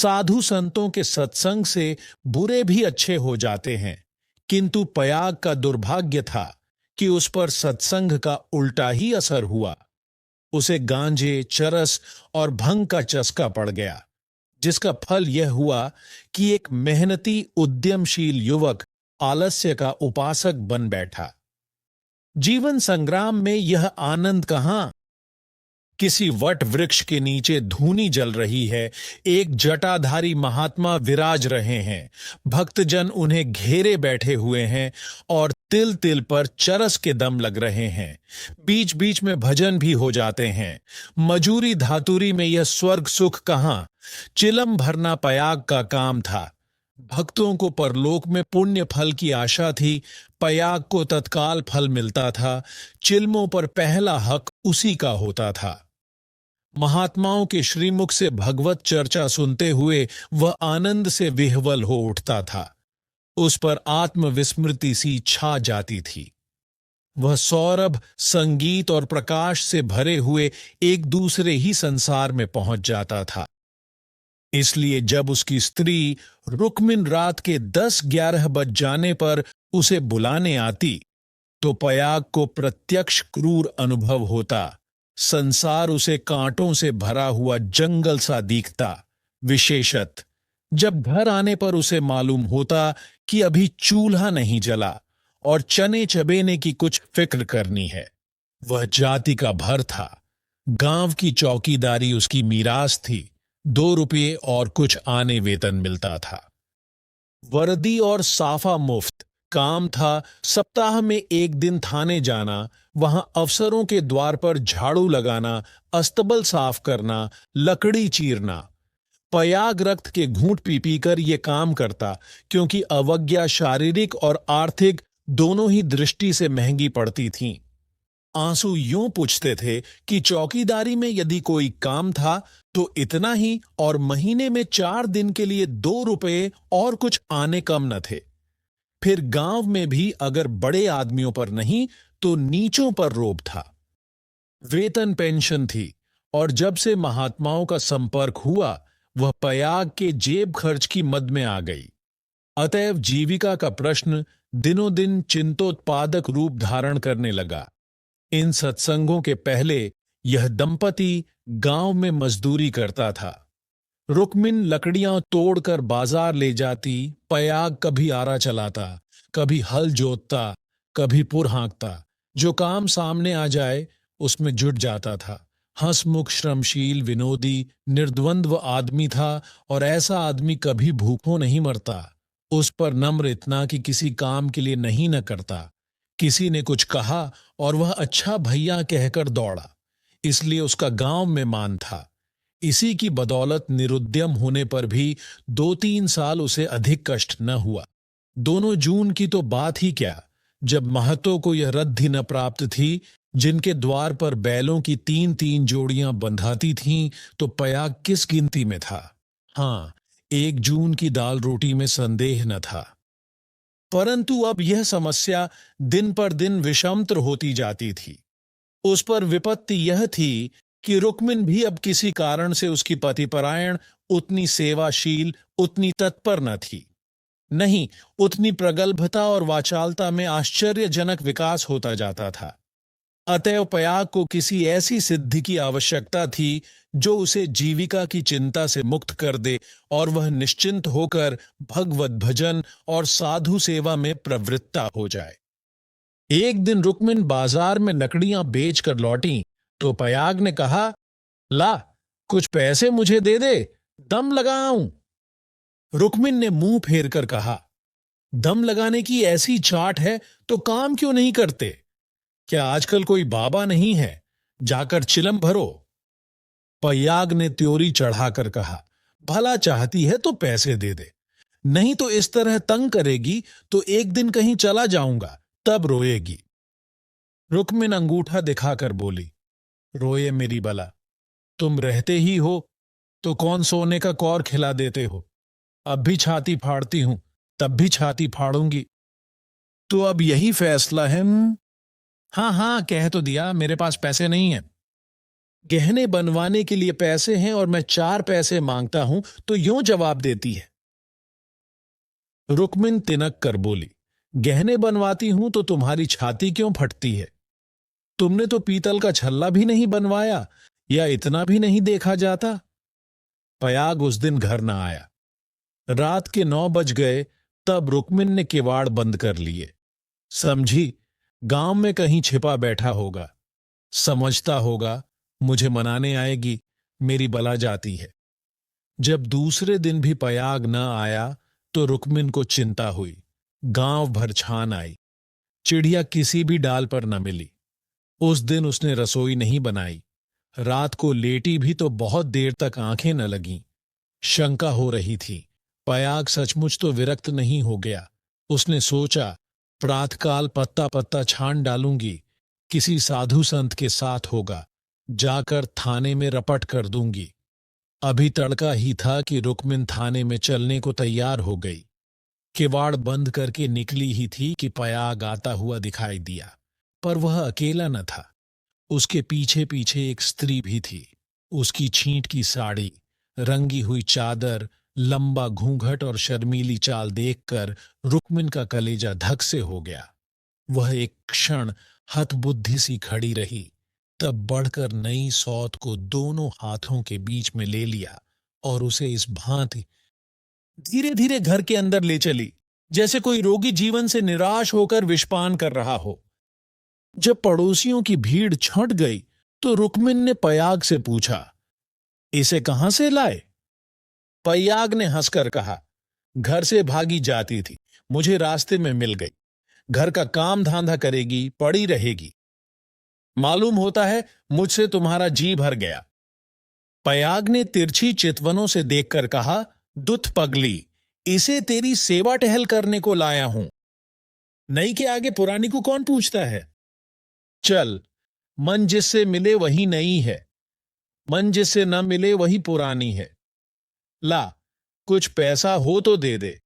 साधु संतों के सत्संग से बुरे भी अच्छे हो जाते हैं, किंतु पयाग का दुर्भाग्य था कि उस पर सत्संग का उल्टा ही असर हुआ। उसे गांजे, चरस और भंग का चस्का पड़ गया, जिसका फल यह हुआ कि एक मेहनती उद्यमशील युवक आलस्य का उपासक बन बैठा। जीवन संग्राम में यह आनंद कहां? किसी वट वृक्ष के नीचे धूनी जल रही है, एक जटाधारी महात्मा विराज रहे हैं, भक्तजन उन्हें घेरे बैठे हुए हैं और तिल तिल पर चरस के दम लग रहे हैं। बीच बीच में भजन भी हो जाते हैं। मजूरी धातुरी में यह स्वर्ग सुख कहां? चिलम भरना पयाग का काम था। भक्तों को परलोक में पुण्य फल की आशा थी, पयाग को तत्काल फल मिलता था। चिलमों पर पहला हक उसी का होता था। महात्माओं के श्रीमुख से भगवत चर्चा सुनते हुए वह आनंद से विह्वल हो उठता था। उस पर आत्मविस्मृति सी छा जाती थी। वह सौरभ, संगीत और प्रकाश से भरे हुए एक दूसरे ही संसार में पहुंच जाता था। इसलिए जब उसकी स्त्री रुक्मिन रात के 10-11 बज जाने पर उसे बुलाने आती, तो पयाग को प्रत्यक्ष क्रूर अनुभव होता। संसार उसे कांटों से भरा हुआ जंगल सा दिखता। विशेषत जब घर आने पर उसे मालूम होता कि अभी चूल्हा नहीं जला और चने चबेने की कुछ फिक्र करनी है। वह जाति का भर था। गांव की चौकीदारी उसकी मीरास थी। 2 रुपये और कुछ आने वेतन मिलता था। वर्दी और साफा मुफ्त। काम था सप्ताह में 1 दिन थाने जाना, वहां अफसरों के द्वार पर झाड़ू लगाना, अस्तबल साफ करना, लकड़ी चीरना। पयाग रक्त के घूंट पी पी कर ये काम करता, क्योंकि अवज्ञा शारीरिक और आर्थिक दोनों ही दृष्टि से महंगी पड़ती थीं। आंसू यूं पूछते थे कि चौकीदारी में यदि कोई काम था तो इतना ही, और महीने में 4 दिन के लिए 2 रुपये और कुछ आने कम न थे। फिर गांव में भी अगर बड़े आदमियों पर नहीं तो नीचों पर रोब था। वेतन पेंशन थी, और जब से महात्माओं का संपर्क हुआ वह पयाग के जेब खर्च की मद में आ गई। अतएव जीविका का प्रश्न दिनों दिन चिंतोत्पादक रूप धारण करने लगा। इन सत्संगों के पहले यह दंपति गांव में मजदूरी करता था। रुक्मिन लकड़ियां तोड़कर बाजार ले जाती, पयाग कभी आरा चलाता, कभी हल जोतता, कभी पुर हाँकता। जो काम सामने आ जाए उसमें जुट जाता था। हंसमुख, श्रमशील, विनोदी, निर्द्वंद्व आदमी था, और ऐसा आदमी कभी भूखों नहीं मरता। उस पर नम्र इतना कि किसी काम के लिए नहीं न करता। किसी ने कुछ कहा और वह अच्छा भैया कहकर दौड़ा, इसलिए उसका गांव में मान था। इसी की बदौलत निरुद्यम होने पर भी 2-3 साल उसे अधिक कष्ट न हुआ। दोनों जून की तो बात ही क्या, जब महतों को यह रद्दी न प्राप्त थी, जिनके द्वार पर बैलों की 3-3 जोड़ियां बंधाती थीं, तो पयाग किस गिनती में था। हाँ, 1 जून की दाल रोटी में संदेह न था। परंतु अब यह समस्या दिन पर दिन विषमतर होती जाती थी। उस पर विपत्ति यह थी कि रुक्मिन भी अब किसी कारण से उसकी पतिपरायण, उतनी सेवाशील, उतनी तत्पर न थी। नहीं, उतनी प्रगल्भता और वाचालता में आश्चर्यजनक विकास होता जाता था। अतएव पयाग को किसी ऐसी सिद्धि की आवश्यकता थी जो उसे जीविका की चिंता से मुक्त कर दे और वह निश्चिंत होकर भगवत भजन और साधु सेवा में प्रवृत्ता हो जाए। एक दिन रुक्मिन बाजार में लकड़ियां बेचकर लौटी तो पयाग ने कहा, ला कुछ पैसे मुझे दे दे, दम लगाऊं। रुक्मिन ने मुंह फेर कर कहा, दम लगाने की ऐसी चाट है तो काम क्यों नहीं करते? क्या आजकल कोई बाबा नहीं है? जाकर चिलम भरो। पयाग ने त्योरी चढ़ाकर कहा, भला चाहती है तो पैसे दे दे, नहीं तो इस तरह तंग करेगी तो एक दिन कहीं चला जाऊंगा, तब रोएगी। रुक्मिन अंगूठा दिखाकर बोली, रोए मेरी बला, तुम रहते ही हो तो कौन सोने का कौर खिला देते हो। अब भी छाती फाड़ती हूं, तब भी छाती फाड़ूंगी। तो अब यही फैसला है। हाँ हाँ, कह तो दिया, मेरे पास पैसे नहीं है। गहने बनवाने के लिए पैसे हैं और मैं 4 पैसे मांगता हूं तो यूं जवाब देती है। रुक्मिन तिनक कर बोली, गहने बनवाती हूं तो तुम्हारी छाती क्यों फटती है? तुमने तो पीतल का छल्ला भी नहीं बनवाया, या इतना भी नहीं देखा जाता? पयाग उस दिन घर न आया। रात के 9 बज गए, तब रुक्मिन ने किवाड़ बंद कर लिए। समझी, गांव में कहीं छिपा बैठा होगा, समझता होगा मुझे मनाने आएगी, मेरी बला जाती है। जब दूसरे दिन भी पयाग न आया तो रुक्मिन को चिंता हुई। गांव भर छान आई, चिड़िया किसी भी डाल पर न मिली। उस दिन उसने रसोई नहीं बनाई। रात को लेटी भी तो बहुत देर तक आंखें न लगीं। शंका हो रही थी, पयाग सचमुच तो विरक्त नहीं हो गया। उसने सोचा, प्रातःकाल पत्ता पत्ता छान डालूंगी, किसी साधु संत के साथ होगा, जाकर थाने में रपट कर दूंगी। अभी तड़का ही था कि रुक्मिन थाने में चलने को तैयार हो गई। किवाड़ बंद करके निकली ही थी कि पयाग आता हुआ दिखाई दिया, पर वह अकेला न था। उसके पीछे पीछे एक स्त्री भी थी। उसकी छींट की साड़ी, रंगी हुई चादर, लंबा घूंघट और शर्मीली चाल देखकर रुक्मिन का कलेजा धक से हो गया। वह एक क्षण हतबुद्धि सी खड़ी रही, तब बढ़कर नई सौत को दोनों हाथों के बीच में ले लिया और उसे इस भांति धीरे धीरे घर के अंदर ले चली, जैसे कोई रोगी जीवन से निराश होकर विषपान कर रहा हो। जब पड़ोसियों की भीड़ छंट गई तो रुक्मिन ने पयाग से पूछा, इसे कहां से लाए? पयाग ने हंसकर कहा, घर से भागी जाती थी, मुझे रास्ते में मिल गई। घर का काम धांधा करेगी, पड़ी रहेगी। मालूम होता है मुझसे तुम्हारा जी भर गया। पयाग ने तिरछी चितवनों से देखकर कहा, दुत पगली, इसे तेरी सेवा टहल करने को लाया हूं। नई के आगे पुरानी को कौन पूछता है? चल, मन जिससे मिले वही नई है, मन जिससे न मिले वही पुरानी है। ला, कुछ पैसा हो तो दे दे।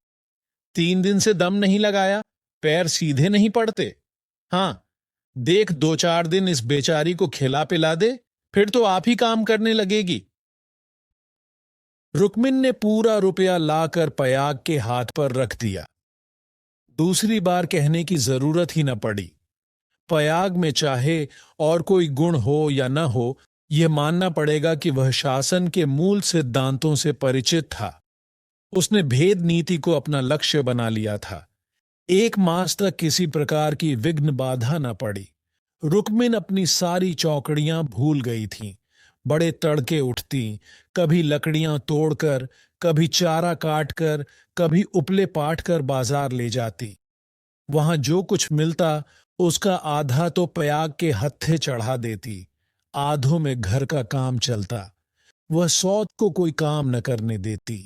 3 दिन से दम नहीं लगाया, पैर सीधे नहीं पड़ते। हाँ, देख 2-4 दिन इस बेचारी को खिला पिला दे, फिर तो आप ही काम करने लगेगी। रुक्मिन ने पूरा रुपया लाकर पयाग के हाथ पर रख दिया। दूसरी बार कहने की जरूरत ही न पड़ी। पयाग में चाहे और कोई गुण हो या न हो, यह मानना पड़ेगा कि वह शासन के मूल सिद्धांतों से परिचित था। उसने भेद नीति को अपना लक्ष्य बना लिया था। 1 मास तक किसी प्रकार की विघ्न बाधा न पड़ी। रुक्मिन अपनी सारी चौकड़ियां भूल गई थीं। बड़े तड़के उठती, कभी लकड़ियां तोड़कर, कभी चारा काटकर, कभी उपले पाट कर बाजार ले जाती। वहां जो कुछ मिलता उसका आधा तो पयाग के हत्थे चढ़ा देती, आधों में घर का काम चलता। वह सौत को कोई काम न करने देती।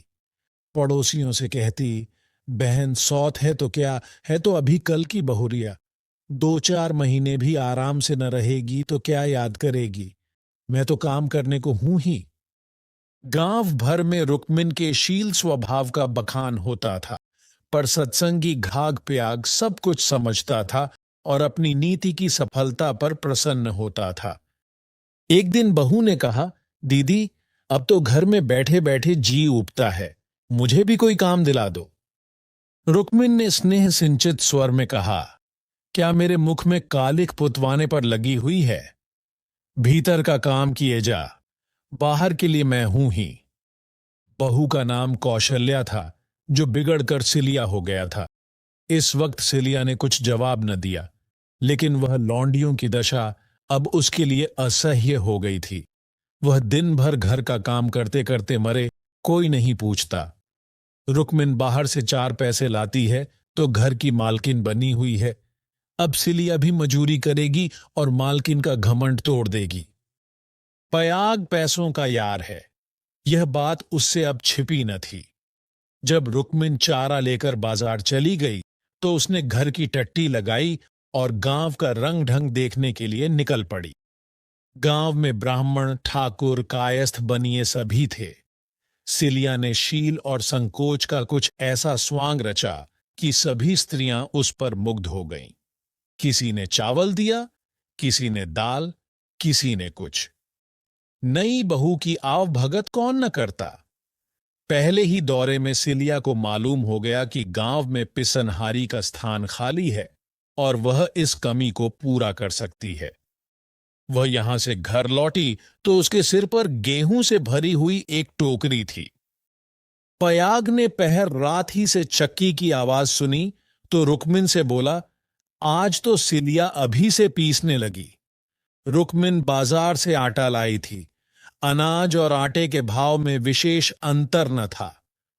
पड़ोसियों से कहती, बहन सौत है तो क्या है, तो अभी कल की बहुरिया, 2-4 महीने भी आराम से न रहेगी तो क्या याद करेगी, मैं तो काम करने को हूं ही। गांव भर में रुक्मिन के शील स्वभाव का बखान होता था, पर सत्संगी घाघ प्याग सब कुछ समझता था और अपनी नीति की सफलता पर प्रसन्न होता था। एक दिन बहू ने कहा, दीदी, अब तो घर में बैठे बैठे जी उबता है, मुझे भी कोई काम दिला दो। रुक्मिन ने स्नेह सिंचित स्वर में कहा, क्या मेरे मुख में कालिख पुतवाने पर लगी हुई है? भीतर का काम किए जा, बाहर के लिए मैं हूं ही। बहू का नाम कौशल्या था, जो बिगड़कर सिलिया हो गया था। इस वक्त सिलिया ने कुछ जवाब न दिया, लेकिन वह लौंडियों की दशा अब उसके लिए असह्य हो गई थी। वह दिन भर घर का काम करते करते मरे, कोई नहीं पूछता। रुक्मिन बाहर से 4 पैसे लाती है तो घर की मालकिन बनी हुई है। अब सिलिया भी मजूरी करेगी और मालकिन का घमंड तोड़ देगी। पयाग पैसों का यार है, यह बात उससे अब छिपी न थी। जब रुक्मिन चारा लेकर बाजार चली गई तो उसने घर की टट्टी लगाई और गांव का रंग ढंग देखने के लिए निकल पड़ी। गांव में ब्राह्मण, ठाकुर, कायस्थ, बनिए सभी थे। सिलिया ने शील और संकोच का कुछ ऐसा स्वांग रचा कि सभी स्त्रियां उस पर मुग्ध हो गईं। किसी ने चावल दिया, किसी ने दाल, किसी ने कुछ। नई बहू की आवभगत कौन न करता। पहले ही दौरे में सिलिया को मालूम हो गया कि गांव में पिसनहारी का स्थान खाली है और वह इस कमी को पूरा कर सकती है। वह यहां से घर लौटी तो उसके सिर पर गेहूं से भरी हुई एक टोकरी थी। पयाग ने पहर रात ही से चक्की की आवाज सुनी तो रुकमिन से बोला, आज तो सिलिया अभी से पीसने लगी। रुकमिन बाजार से आटा लाई थी। अनाज और आटे के भाव में विशेष अंतर न था।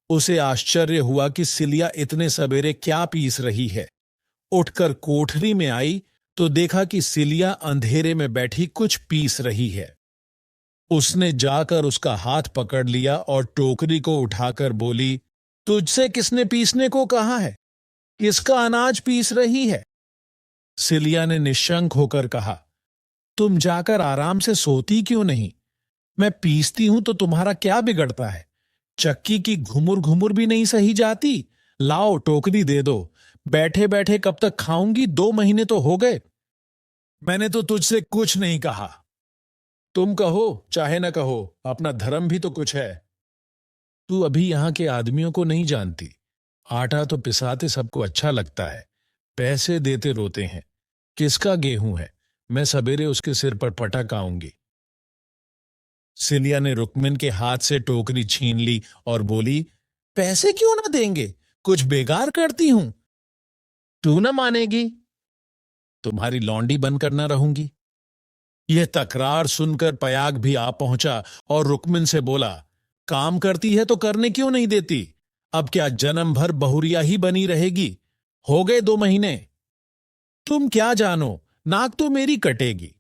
उसे आश्चर्य हुआ कि सिलिया इतने सवेरे क्या पीस रही है। उठकर कोठरी में आई तो देखा कि सिलिया अंधेरे में बैठी कुछ पीस रही है। उसने जाकर उसका हाथ पकड़ लिया और टोकरी को उठाकर बोली, तुझसे किसने पीसने को कहा है? किसका अनाज पीस रही है? सिलिया ने निशंक होकर कहा, तुम जाकर आराम से सोती क्यों नहीं? मैं पीसती हूं तो तुम्हारा क्या बिगड़ता है? चक्की की घुमुर घुमुर भी नहीं सही जाती। लाओ टोकरी दे दो। बैठे बैठे कब तक खाऊंगी? 2 महीने तो हो गए। मैंने तो तुझसे कुछ नहीं कहा। तुम कहो चाहे न कहो, अपना धर्म भी तो कुछ है। तू अभी यहां के आदमियों को नहीं जानती। आटा तो पिसाते सबको अच्छा लगता है, पैसे देते रोते हैं। किसका गेहूं है? मैं सवेरे उसके सिर पर पटक आऊंगी। सिलिया ने रुकमिन के हाथ से टोकरी छीन ली और बोली, पैसे क्यों ना देंगे? कुछ बेकार करती हूं। तू ना मानेगी। तुम्हारी लौंडी बनकर ना रहूंगी। यह तकरार सुनकर पयाग भी आ पहुंचा और रुकमिन से बोला, काम करती है तो करने क्यों नहीं देती? अब क्या जन्म भर बहुरिया ही बनी रहेगी? हो गए 2 महीने। तुम क्या जानो, नाक तो मेरी कटेगी।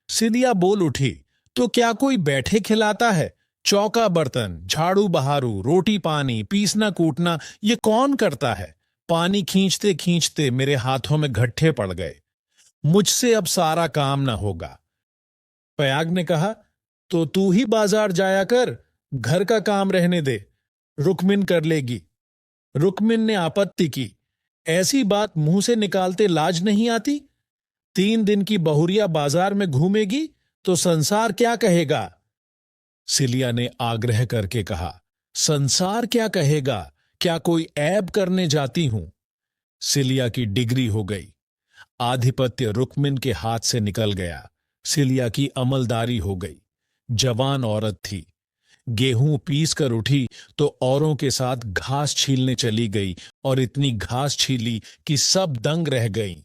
सिलिया बोल उठी, तो क्या कोई बैठे खिलाता है? चौका बर्तन, झाड़ू बहारू, रोटी पानी, पीसना कूटना ये कौन करता है? पानी खींचते खींचते मेरे हाथों में घट्ठे पड़ गए। मुझसे अब सारा काम ना होगा। पयाग ने कहा, तो तू ही बाजार जाया कर, घर का काम रहने दे, रुकमिन कर लेगी। रुकमिन ने आपत्ति की, ऐसी बात मुंह से निकालते लाज नहीं आती? 3 दिन की बहुरिया बाजार में घूमेगी तो संसार क्या कहेगा? सिलिया ने आग्रह करके कहा, संसार क्या कहेगा? क्या कोई ऐब करने जाती हूं? सिलिया की डिग्री हो गई। आधिपत्य रुकमिन के हाथ से निकल गया। सिलिया की अमलदारी हो गई। जवान औरत थी। गेहूं पीस कर उठी तो औरों के साथ घास छीलने चली गई और इतनी घास छीली कि सब दंग रह गईं।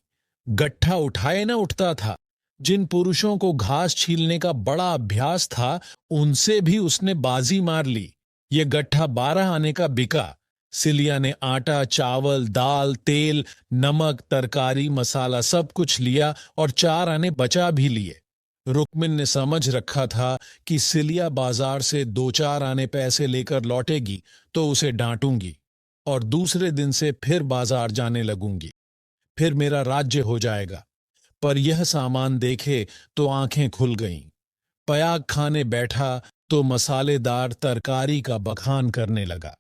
गट्ठा उठाए न उठता था। जिन पुरुषों को घास छीलने का बड़ा अभ्यास था, उनसे भी उसने बाजी मार ली। ये गट्ठा 12 आने का बिका। सिलिया ने आटा, चावल, दाल, तेल, नमक, तरकारी, मसाला सब कुछ लिया और 4 आने बचा भी लिए। रुकमिन ने समझ रखा था कि सिलिया बाजार से 2-4 आने पैसे लेकर लौटेगी तो उसे डांटूंगी और दूसरे दिन से फिर बाजार जाने लगूंगी। फिर मेरा राज्य हो जाएगा। पर यह सामान देखे तो आंखें खुल गईं। पयाग खाने बैठा तो मसालेदार तरकारी का बखान करने लगा।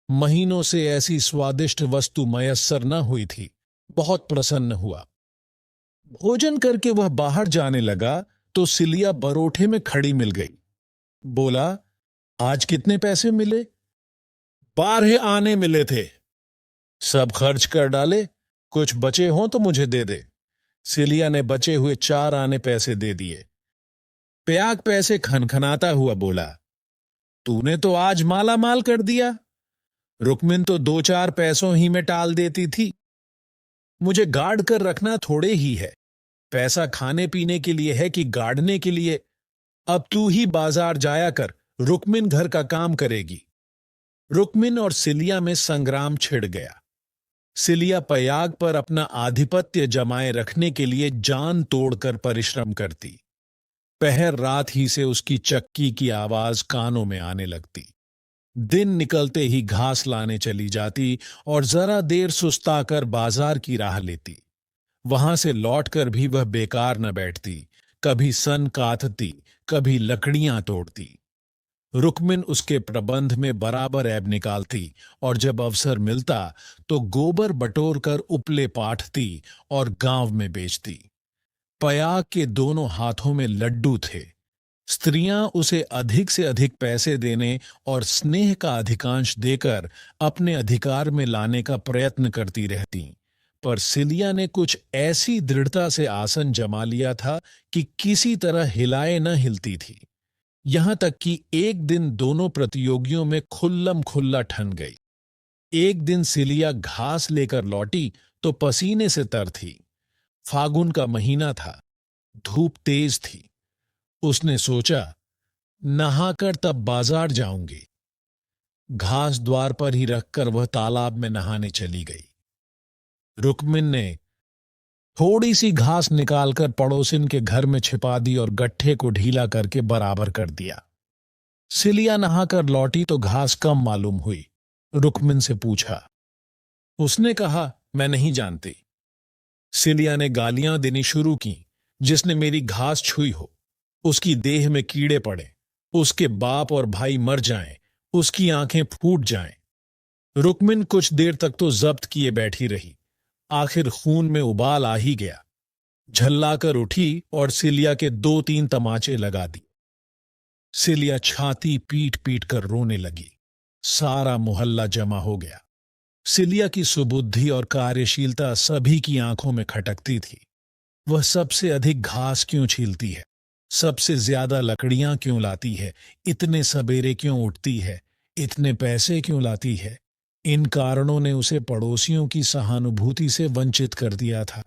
महीनों से ऐसी स्वादिष्ट वस्तु मयस्सर न हुई थी। बहुत प्रसन्न हुआ। भोजन करके वह बाहर जाने लगा तो सिलिया बरोठे में खड़ी मिल गई। बोला, आज कितने पैसे मिले? 12 आने मिले थे। सब खर्च कर डाले? कुछ बचे हों तो मुझे दे दे। सिलिया ने बचे हुए 4 आने पैसे दे दिए। प्याग पैसे खनखनाता हुआ बोला, तूने तो आज माला माल कर दिया। रुकमिन तो 2-4 पैसों ही में टाल देती थी। मुझे गाड़ कर रखना थोड़े ही है। पैसा खाने पीने के लिए है कि गाड़ने के लिए? अब तू ही बाजार जाया कर, रुकमिन घर का काम करेगी। रुकमिन और सिलिया में संग्राम छिड़ गया। सिलिया पयाग पर अपना आधिपत्य जमाए रखने के लिए जान तोड़कर परिश्रम करती। पहर रात ही से उसकी चक्की की आवाज कानों में आने लगती। दिन निकलते ही घास लाने चली जाती और जरा देर सुस्ताकर बाजार की राह लेती। वहां से लौटकर भी वह बेकार न बैठती। कभी सन काटती, कभी लकड़ियां तोड़ती। रुकमिन उसके प्रबंध में बराबर ऐब निकालती और जब अवसर मिलता तो गोबर बटोर कर उपले पाटती और गांव में बेचती। पयाग के दोनों हाथों में लड्डू थे। स्त्रियां उसे अधिक से अधिक पैसे देने और स्नेह का अधिकांश देकर अपने अधिकार में लाने का प्रयत्न करती रहती, पर सिलिया ने कुछ ऐसी दृढ़ता से आसन जमा लिया था कि किसी तरह हिलाए न हिलती थी। यहां तक कि एक दिन दोनों प्रतियोगियों में खुल्लम खुल्ला ठन गई। एक दिन सिलिया घास लेकर लौटी तो पसीने से तर थी। फागुन का महीना था, धूप तेज थी। उसने सोचा, नहाकर तब बाजार जाऊंगी। घास द्वार पर ही रखकर वह तालाब में नहाने चली गई। रुक्मिन ने थोड़ी सी घास निकालकर पड़ोसिन के घर में छिपा दी और गट्ठे को ढीला करके बराबर कर दिया। सिलिया नहाकर लौटी तो घास कम मालूम हुई। रुक्मिन से पूछा। उसने कहा, मैं नहीं जानती। सिलिया ने गालियां देनी शुरू की। जिसने मेरी घास छुई हो, उसकी देह में कीड़े पड़े, उसके बाप और भाई मर जाएं, उसकी आंखें फूट जाएं। रुक्मिन कुछ देर तक तो जब्त किए बैठी रही। आखिर खून में उबाल आ ही गया। झल्लाकर उठी और सिलिया के 2-3 तमाचे लगा दी। सिलिया छाती पीट पीट कर रोने लगी। सारा मोहल्ला जमा हो गया। सिलिया की सुबुद्धि और कार्यशीलता सभी की आंखों में खटकती थी। वह सबसे अधिक घास क्यों छीलती है, सबसे ज्यादा लकड़ियां क्यों लाती है, इतने सवेरे क्यों उठती है, इतने पैसे क्यों लाती है। इन कारणों ने उसे पड़ोसियों की सहानुभूति से वंचित कर दिया था।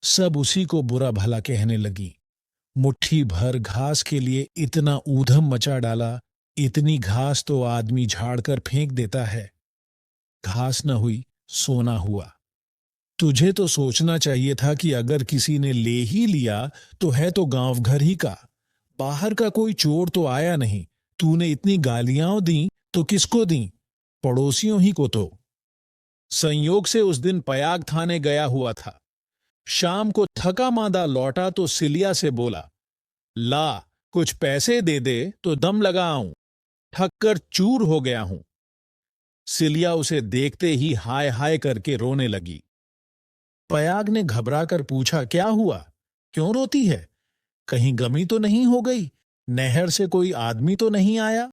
सब उसी को बुरा भला कहने लगी। मुट्ठी भर घास के लिए इतना ऊधम मचा डाला। इतनी घास तो आदमी झाड़कर फेंक देता है। घास न हुई, सोना हुआ। तुझे तो सोचना चाहिए था कि अगर किसी ने ले ही लिया तो है तो गांव घर ही का, बाहर का कोई चोर तो आया नहीं। तूने इतनी गालियां दी तो किसको दी? पड़ोसियों ही को तो। संयोग से उस दिन पयाग थाने गया हुआ था। शाम को थका मांदा लौटा तो सिलिया से बोला, ला कुछ पैसे दे दे तो दम लगा आऊं, थक कर चूर हो गया हूं। सिलिया उसे देखते ही हाय हाय करके रोने लगी। पयाग ने घबराकर पूछा, क्या हुआ, क्यों रोती है? कहीं गमी तो नहीं हो गई? नहर से कोई आदमी तो नहीं आया?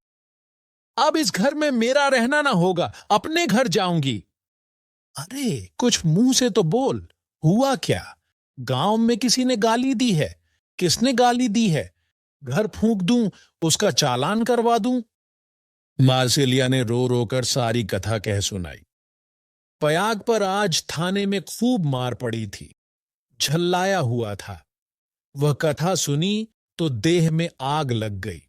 अब इस घर में मेरा रहना ना होगा, अपने घर जाऊंगी। अरे कुछ मुंह से तो बोल, हुआ क्या? गांव में किसी ने गाली दी है? किसने गाली दी है? घर फूंक दूं, उसका चालान करवा दूं? मार्सिलिया ने रो रो कर सारी कथा कह सुनाई। पयाग पर आज थाने में खूब मार पड़ी थी। झल्लाया हुआ था। वह कथा सुनी तो देह में आग लग गई।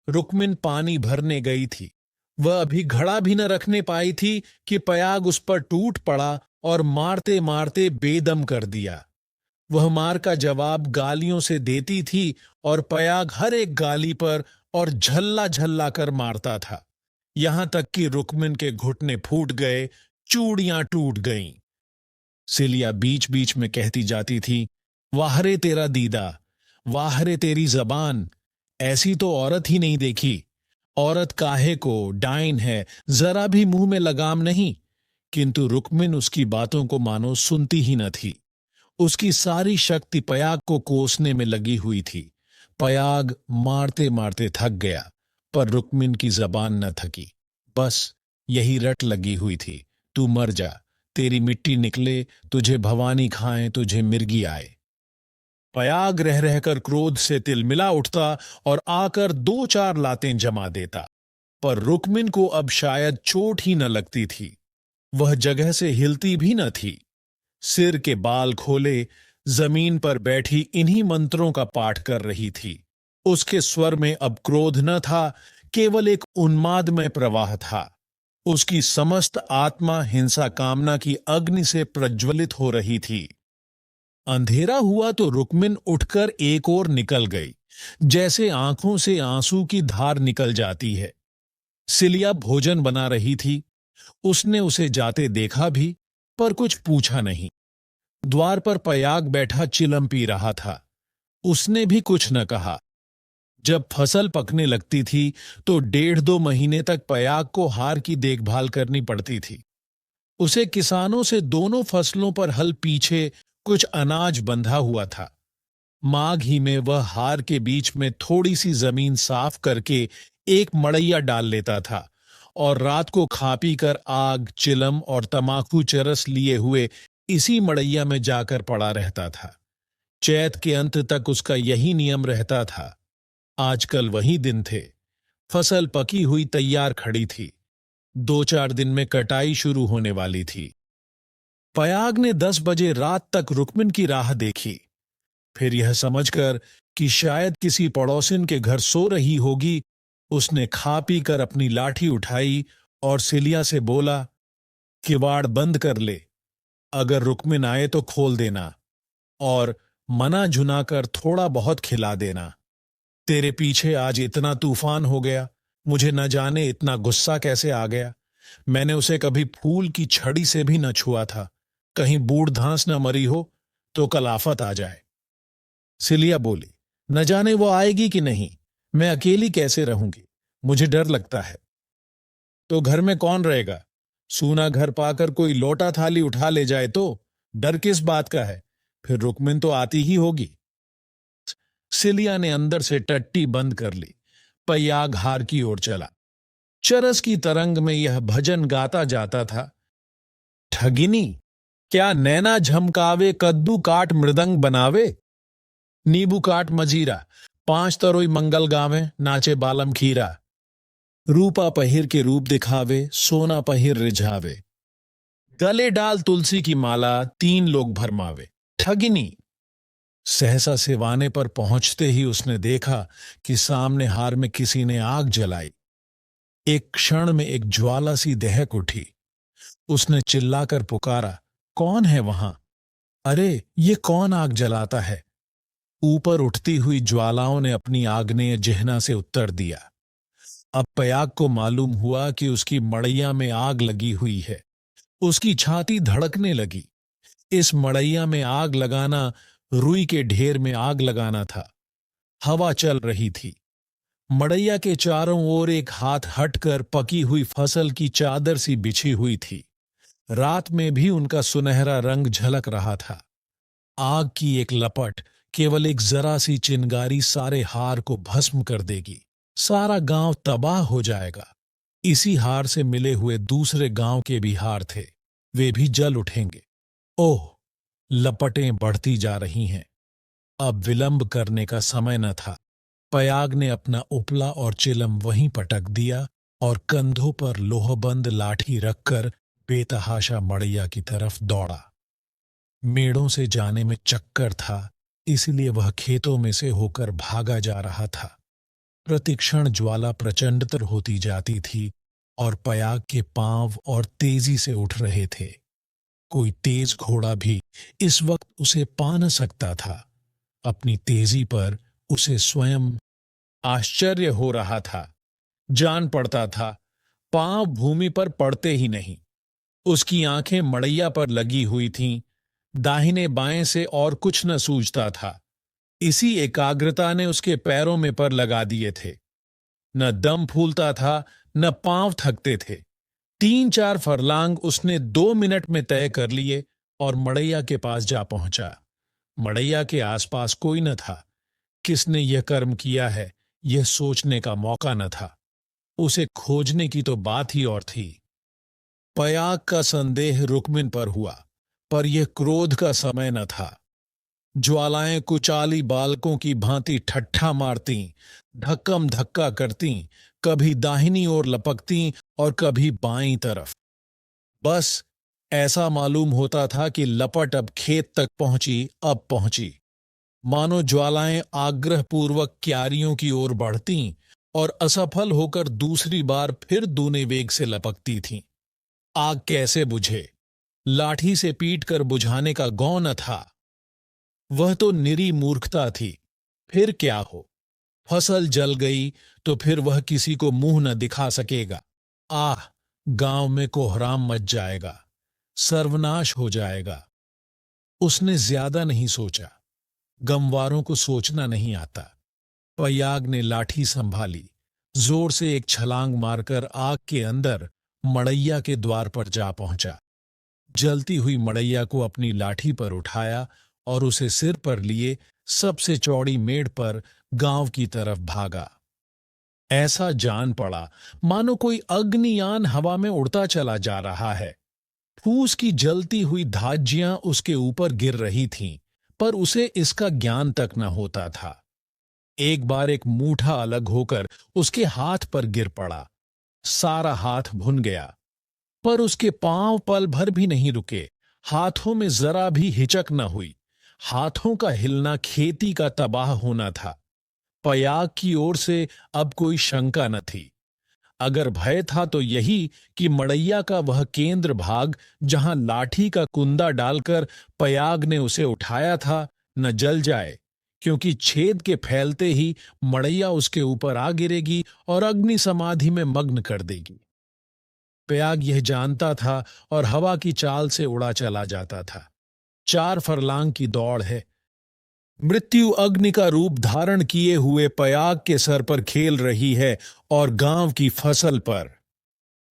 रुक्मिन पानी भरने गई थी। वह अभी घड़ा भी न रखने पाई थी कि पयाग उस पर टूट पड़ा और मारते मारते बेदम कर दिया। वह मार का जवाब गालियों से देती थी और पयाग हर एक गाली पर और झल्ला झल्ला कर मारता था। यहां तक कि रुक्मिन के घुटने फूट गए, चूड़ियां टूट गईं। सिलिया बीच बीच में कहती जाती थी, वाहरे तेरा दीदा, वाहरे तेरी जबान, ऐसी तो औरत ही नहीं देखी। औरत काहे को, डाइन है, जरा भी मुंह में लगाम नहीं। किंतु रुक्मिन उसकी बातों को मानो सुनती ही न थी। उसकी सारी शक्ति पयाग को कोसने में लगी हुई थी। पयाग मारते मारते थक गया, पर रुक्मिन की जबान न थकी। बस यही रट लगी हुई थी, तू मर जा, तेरी मिट्टी निकले, तुझे भवानी खाए, तुझे मिर्गी आए। पयाग रह रहकर क्रोध से तिलमिला उठता और आकर 2-4 लातें जमा देता, पर रुक्मिन को अब शायद चोट ही न लगती थी। वह जगह से हिलती भी न थी। सिर के बाल खोले जमीन पर बैठी इन्हीं मंत्रों का पाठ कर रही थी। उसके स्वर में अब क्रोध न था, केवल एक उन्मादमय प्रवाह था। उसकी समस्त आत्मा हिंसा कामना की अग्नि से प्रज्वलित हो रही थी। अंधेरा हुआ तो रुक्मिन उठकर एक ओर निकल गई, जैसे आंखों से आंसू की धार निकल जाती है। सिलिया भोजन बना रही थी। उसने उसे जाते देखा भी, पर कुछ पूछा नहीं। द्वार पर पयाग बैठा चिलम पी रहा था। उसने भी कुछ न कहा। जब फसल पकने लगती थी तो 1.5-2 महीने तक पयाग को हार की देखभाल करनी पड़ती थी। उसे किसानों से दोनों फसलों पर हल पीछे कुछ अनाज बंधा हुआ था। माघ ही में वह हार के बीच में थोड़ी सी जमीन साफ करके एक मड़ैया डाल लेता था और रात को खा पी कर आग, चिलम और तमाकू चरस लिए हुए इसी मड़ैया में जाकर पड़ा रहता था। चैत के अंत तक उसका यही नियम रहता था। आजकल वही दिन थे। फसल पकी हुई तैयार खड़ी थी। 2-4 दिन में कटाई शुरू होने वाली थी। पयाग ने 10 बजे रात तक रुक्मिन की राह देखी। फिर यह समझकर कि शायद किसी पड़ोसिन के घर सो रही होगी, उसने खा पी कर अपनी लाठी उठाई और सिलिया से बोला, किवाड़ बंद कर ले, अगर रुक्मिन आए तो खोल देना और मना झुना कर थोड़ा बहुत खिला देना। तेरे पीछे आज इतना तूफान हो गया, मुझे न जाने इतना गुस्सा कैसे आ गया। मैंने उसे कभी फूल की छड़ी से भी न छुआ था। कहीं बूढ़ धांस न मरी हो तो कल आफत आ जाए। सिलिया बोली, न जाने वो आएगी कि नहीं, मैं अकेली कैसे रहूंगी, मुझे डर लगता है। तो घर में कौन रहेगा? सूना घर पाकर कोई लोटा थाली उठा ले जाए तो डर किस बात का है? फिर रुक्मिन तो आती ही होगी। सिलिया ने अंदर से टट्टी बंद कर ली। पयाग हार की ओर चला। चरस की तरंग में यह भजन गाता जाता था, ठगिनी क्या नैना झमकावे, कद्दू काट मृदंग बनावे, नींबू काट मजीरा, 5 तरोई मंगल गावे, नाचे बालम खीरा, रूपा पहिर के रूप दिखावे, सोना पहिर रिझावे, गले डाल तुलसी की माला, 3 लोग भरमावे। ठगिनी। सहसा सिवाने पर पहुंचते ही उसने देखा कि सामने हार में किसी ने आग जलाई। एक क्षण में एक ज्वाला सी दहक उठी। उसने चिल्लाकर पुकारा, कौन है वहां? अरे ये कौन आग जलाता है? ऊपर उठती हुई ज्वालाओं ने अपनी आग्नेय जिह्ना से उत्तर दिया। अब पयाग को मालूम हुआ कि उसकी मड़ैया में आग लगी हुई है। उसकी छाती धड़कने लगी। इस मड़ैया में आग लगाना रुई के ढेर में आग लगाना था। हवा चल रही थी। मड़ैया के चारों ओर एक हाथ हटकर पकी हुई फसल की चादर सी बिछी हुई थी। रात में भी उनका सुनहरा रंग झलक रहा था। आग की एक लपट, केवल एक जरा सी चिंगारी सारे हार को भस्म कर देगी। सारा गांव तबाह हो जाएगा। इसी हार से मिले हुए दूसरे गांव के भी हार थे, वे भी जल उठेंगे। ओह, लपटें बढ़ती जा रही हैं। अब विलंब करने का समय न था। पयाग ने अपना उपला और चिलम वहीं पटक दिया और कंधों पर लोहबंद लाठी रखकर बेतहाशा मड़ैया की तरफ दौड़ा। मेड़ों से जाने में चक्कर था, इसलिए वह खेतों में से होकर भागा जा रहा था। प्रतिक्षण ज्वाला प्रचंडतर होती जाती थी और पयाग के पांव और तेजी से उठ रहे थे। कोई तेज घोड़ा भी इस वक्त उसे पा न सकता था। अपनी तेजी पर उसे स्वयं आश्चर्य हो रहा था। जान पड़ता था पांव भूमि पर पड़ते ही नहीं। उसकी आंखें मड़ैया पर लगी हुई थीं। दाहिने बाएं से और कुछ न सूझता था। इसी एकाग्रता ने उसके पैरों में पर लगा दिए थे। न दम फूलता था, न पांव थकते थे। 3-4 फरलांग उसने 2 मिनट में तय कर लिए और मड़ैया के पास जा पहुंचा। मड़ैया के आसपास कोई न था। किसने यह कर्म किया है, यह सोचने का मौका न था। उसे खोजने की तो बात ही और थी। पयाग का संदेह रुक्मिन पर हुआ, पर यह क्रोध का समय न था। ज्वालाएं कुचाली बालकों की भांति ठट्ठा मारतीं, धक्कम धक्का करतीं, कभी दाहिनी ओर लपकतीं और कभी बाईं तरफ। बस ऐसा मालूम होता था कि लपट अब खेत तक पहुंची, अब पहुंची। मानो ज्वालाएं आग्रहपूर्वक क्यारियों की ओर बढ़तीं और असफल होकर दूसरी बार फिर दूने वेग से लपकती थीं। आग कैसे बुझे? लाठी से पीट कर बुझाने का गौ न था। वह तो निरी मूर्खता थी। फिर क्या हो? फसल जल गई तो फिर वह किसी को मुंह न दिखा सकेगा। आह, गांव में कोहराम मच जाएगा, सर्वनाश हो जाएगा। उसने ज्यादा नहीं सोचा। गमवारों को सोचना नहीं आता। पयाग ने लाठी संभाली, जोर से एक छलांग मारकर आग के अंदर मड़ैया के द्वार पर जा पहुंचा। जलती हुई मड़ैया को अपनी लाठी पर उठाया और उसे सिर पर लिए सबसे चौड़ी मेड़ पर गांव की तरफ भागा। ऐसा जान पड़ा मानो कोई अग्नियान हवा में उड़ता चला जा रहा है। फूस की जलती हुई धाज्जियां उसके ऊपर गिर रही थीं, पर उसे इसका ज्ञान तक न होता था। एक बार एक मूठा अलग होकर उसके हाथ पर गिर पड़ा। सारा हाथ भुन गया, पर उसके पांव पल भर भी नहीं रुके। हाथों में जरा भी हिचक न हुई। हाथों का हिलना खेती का तबाह होना था। पयाग की ओर से अब कोई शंका न थी। अगर भय था तो यही कि मड़ैया का वह केंद्र भाग, जहां लाठी का कुंदा डालकर पयाग ने उसे उठाया था, न जल जाए, क्योंकि छेद के फैलते ही मड़ैया उसके ऊपर आ गिरेगी और अग्नि समाधि में मग्न कर देगी। पयाग यह जानता था और हवा की चाल से उड़ा चला जाता था। 4 फरलांग की दौड़ है। मृत्यु अग्नि का रूप धारण किए हुए पयाग के सर पर खेल रही है और गांव की फसल पर।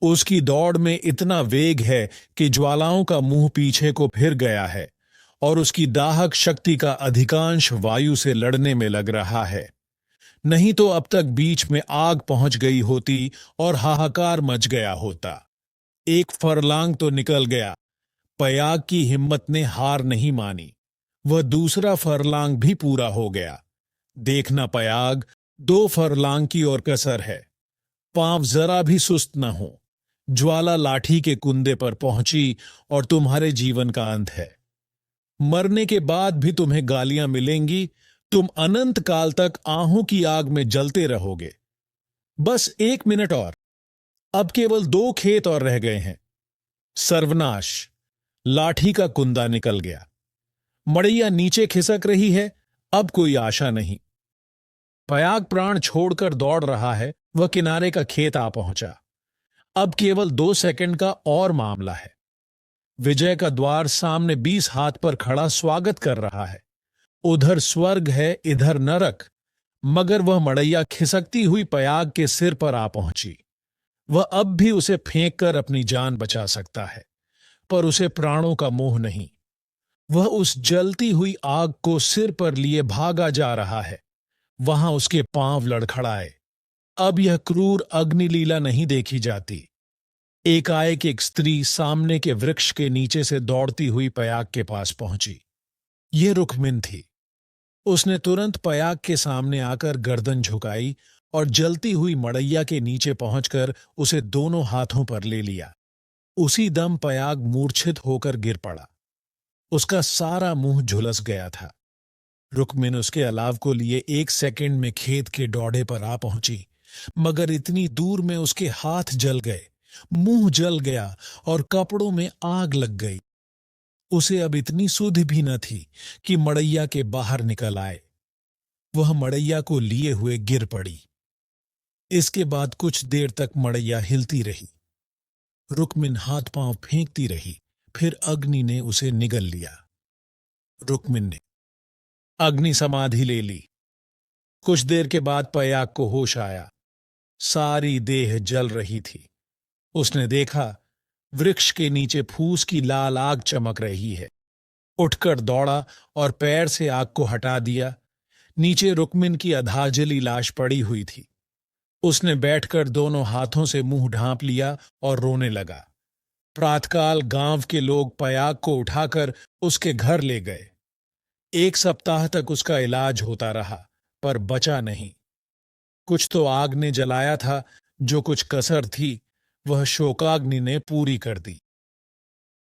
उसकी दौड़ में इतना वेग है कि ज्वालाओं का मुंह पीछे को फिर गया है और उसकी दाहक शक्ति का अधिकांश वायु से लड़ने में लग रहा है। नहीं तो अब तक बीच में आग पहुंच गई होती और हाहाकार मच गया होता। 1 फरलांग तो निकल गया। पयाग की हिम्मत ने हार नहीं मानी। वह दूसरा फरलांग भी पूरा हो गया। देखना पयाग, 2 फरलांग की और कसर है। पांव जरा भी सुस्त न हो। ज्वाला लाठी के कुंदे पर पहुंची और तुम्हारे जीवन का अंत है। मरने के बाद भी तुम्हें गालियां मिलेंगी। तुम अनंत काल तक आहों की आग में जलते रहोगे। बस 1 मिनट और। अब केवल 2 खेत और रह गए हैं। सर्वनाश! लाठी का कुंदा निकल गया। मड़ैया नीचे खिसक रही है। अब कोई आशा नहीं। पयाग प्राण छोड़कर दौड़ रहा है। वह किनारे का खेत आ पहुंचा। अब केवल 2 सेकंड का और मामला है। विजय का द्वार सामने 20 हाथ पर खड़ा स्वागत कर रहा है। उधर स्वर्ग है, इधर नरक। मगर वह मड़ैया खिसकती हुई पयाग के सिर पर आ पहुंची। वह अब भी उसे फेंक कर अपनी जान बचा सकता है, पर उसे प्राणों का मोह नहीं। वह उस जलती हुई आग को सिर पर लिए भागा जा रहा है। वहां उसके पांव लड़खड़ाए। अब यह क्रूर अग्निलीला नहीं देखी जाती। एकाएक एक स्त्री सामने के वृक्ष के नीचे से दौड़ती हुई पयाग के पास पहुंची। यह रुक्मिन थी। उसने तुरंत पयाग के सामने आकर गर्दन झुकाई और जलती हुई मड़ैया के नीचे पहुंचकर उसे दोनों हाथों पर ले लिया। उसी दम पयाग मूर्छित होकर गिर पड़ा। उसका सारा मुंह झुलस गया था। रुक्मिन उसके अलाव को लिए 1 सेकंड में खेत के डौड़े पर आ पहुंची, मगर इतनी दूर में उसके हाथ जल गए, मुंह जल गया और कपड़ों में आग लग गई। उसे अब इतनी सुध भी न थी कि मड़ैया के बाहर निकल आए। वह मड़ैया को लिए हुए गिर पड़ी। इसके बाद कुछ देर तक मड़ैया हिलती रही। रुक्मिन हाथ पांव फेंकती रही। फिर अग्नि ने उसे निगल लिया। रुक्मिन ने अग्नि समाधि ले ली। कुछ देर के बाद पयाग को होश आया। सारी देह जल रही थी। उसने देखा वृक्ष के नीचे फूस की लाल आग चमक रही है। उठकर दौड़ा और पैर से आग को हटा दिया। नीचे रुक्मिन की अधाजली लाश पड़ी हुई थी। उसने बैठकर दोनों हाथों से मुंह ढांप लिया और रोने लगा। प्रातःकाल गांव के लोग पयाग को उठाकर उसके घर ले गए। 1 सप्ताह तक उसका इलाज होता रहा, पर बचा नहीं। कुछ तो आग ने जलाया था, जो कुछ कसर थी वह शोकाग्नि ने पूरी कर दी।